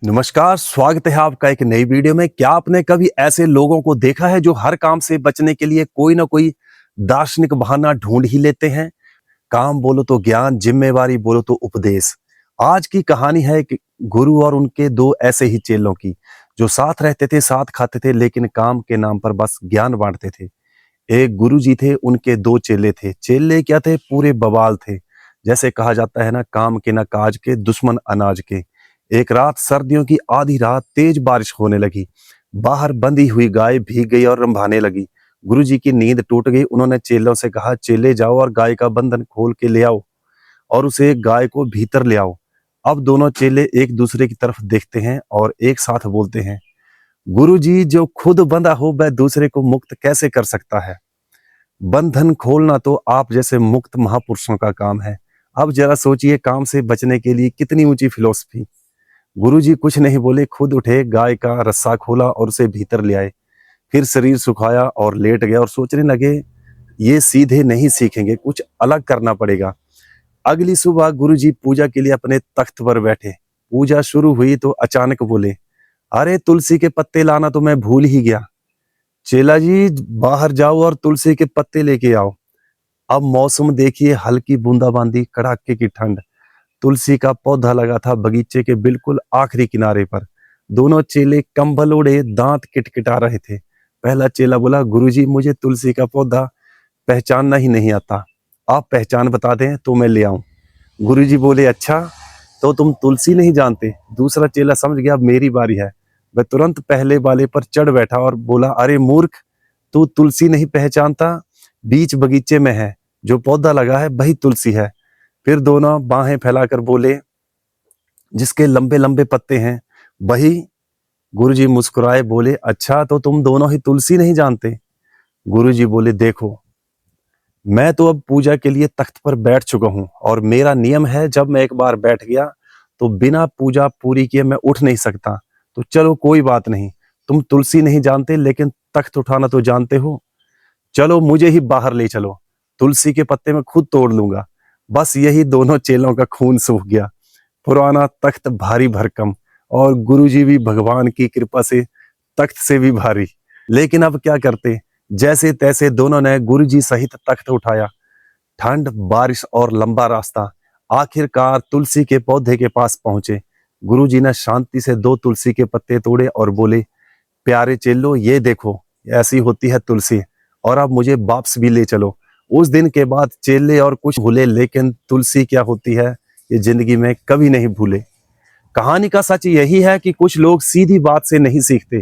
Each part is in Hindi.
नमस्कार, स्वागत है आपका एक नई वीडियो में। क्या आपने कभी ऐसे लोगों को देखा है जो हर काम से बचने के लिए कोई ना कोई दार्शनिक बहाना ढूंढ ही लेते हैं? काम बोलो तो ज्ञान, जिम्मेवारी बोलो तो उपदेश। आज की कहानी है एक गुरु और उनके दो ऐसे ही चेलों की, जो साथ रहते थे, साथ खाते थे, लेकिन काम के नाम पर बस ज्ञान बांटते थे। एक गुरु जी थे, उनके दो चेले थे। चेले क्या थे? पूरे बवाल थे। जैसे कहा जाता है ना, काम के ना काज के, दुश्मन अनाज के। एक रात, सर्दियों की आधी रात, तेज बारिश होने लगी। बाहर बंधी हुई गाय भीग गई और रंभाने लगी। गुरु जी की नींद टूट गई। उन्होंने चेलों से कहा, चेले जाओ और गाय का बंधन खोल के ले आओ और उसे गाय को भीतर ले आओ। अब दोनों चेले एक दूसरे की तरफ देखते हैं और एक साथ बोलते हैं, गुरु जी, जो खुद बंधा हो वह दूसरे को मुक्त कैसे कर सकता है? बंधन खोलना तो आप जैसे मुक्त महापुरुषों का काम है। अब जरा सोचिए, काम से बचने के लिए कितनी ऊंची फिलॉसफी। गुरुजी कुछ नहीं बोले, खुद उठे, गाय का रस्सा खोला और उसे भीतर ले आए। फिर शरीर सुखाया और लेट गया और सोचने लगे, ये सीधे नहीं सीखेंगे, कुछ अलग करना पड़ेगा। अगली सुबह गुरुजी पूजा के लिए अपने तख्त पर बैठे। पूजा शुरू हुई तो अचानक बोले, अरे तुलसी के पत्ते लाना तो मैं भूल ही गया। चेला जी, बाहर जाओ और तुलसी के पत्ते लेके आओ। अब मौसम देखिए, हल्की बूंदाबांदी, कड़ाके की ठंड। तुलसी का पौधा लगा था बगीचे के बिल्कुल आखिरी किनारे पर। दोनों चेले कंबल ओढ़े, दांत किटकिटा रहे थे। पहला चेला बोला, गुरुजी, मुझे तुलसी का पौधा पहचानना ही नहीं आता। आप पहचान बता दें तो मैं ले आऊं। गुरुजी बोले, अच्छा, तो तुम तुलसी नहीं जानते? दूसरा चेला समझ गया, अब मेरी बारी है। वह तुरंत पहले वाले पर चढ़ बैठा और बोला, अरे मूर्ख, तू तुलसी नहीं पहचानता? बीच बगीचे में है, जो पौधा लगा है वही तुलसी है। फिर दोनों बाहें फैलाकर बोले, जिसके लंबे लंबे पत्ते हैं वही। गुरुजी मुस्कुराए, बोले, अच्छा, तो तुम दोनों ही तुलसी नहीं जानते? गुरुजी बोले, देखो, मैं तो अब पूजा के लिए तख्त पर बैठ चुका हूं और मेरा नियम है, जब मैं एक बार बैठ गया तो बिना पूजा पूरी किए मैं उठ नहीं सकता। तो चलो, कोई बात नहीं, तुम तुलसी नहीं जानते लेकिन तख्त उठाना तो जानते हो। चलो, मुझे ही बाहर ले चलो, तुलसी के पत्ते मैं खुद तोड़ लूंगा। बस यही दोनों चेलों का खून सूख गया। पुराना तख्त भारी भरकम और गुरुजी भी भगवान की कृपा से तख्त से भी भारी। लेकिन अब क्या करते? जैसे तैसे दोनों ने गुरुजी सहित तख्त उठाया। ठंड, बारिश और लंबा रास्ता। आखिरकार तुलसी के पौधे के पास पहुंचे। गुरुजी ने शांति से दो तुलसी के पत्ते तोड़े और बोले, प्यारे चेलो, ये देखो, ऐसी होती है तुलसी, और अब मुझे वापस भी ले चलो। उस दिन के बाद चेले और कुछ भूले, लेकिन तुलसी क्या होती है ये जिंदगी में कभी नहीं भूले। कहानी का सच यही है कि कुछ लोग सीधी बात से नहीं सीखते।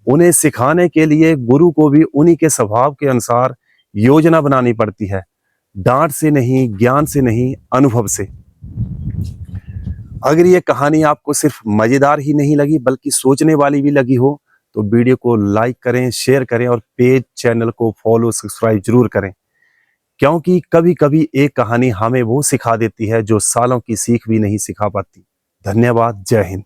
उन्हें सिखाने के लिए गुरु को भी उन्हीं के स्वभाव के अनुसार योजना बनानी पड़ती है। डांट से नहीं, ज्ञान से नहीं, अनुभव से। अगर ये कहानी आपको सिर्फ मजेदार ही नहीं लगी बल्कि सोचने वाली भी लगी हो, तो वीडियो को लाइक करें, शेयर करें और पेज चैनल को फॉलो सब्सक्राइब जरूर करें। क्योंकि कभी कभी एक कहानी हमें वो सिखा देती है जो सालों की सीख भी नहीं सिखा पाती। धन्यवाद। जय हिंद।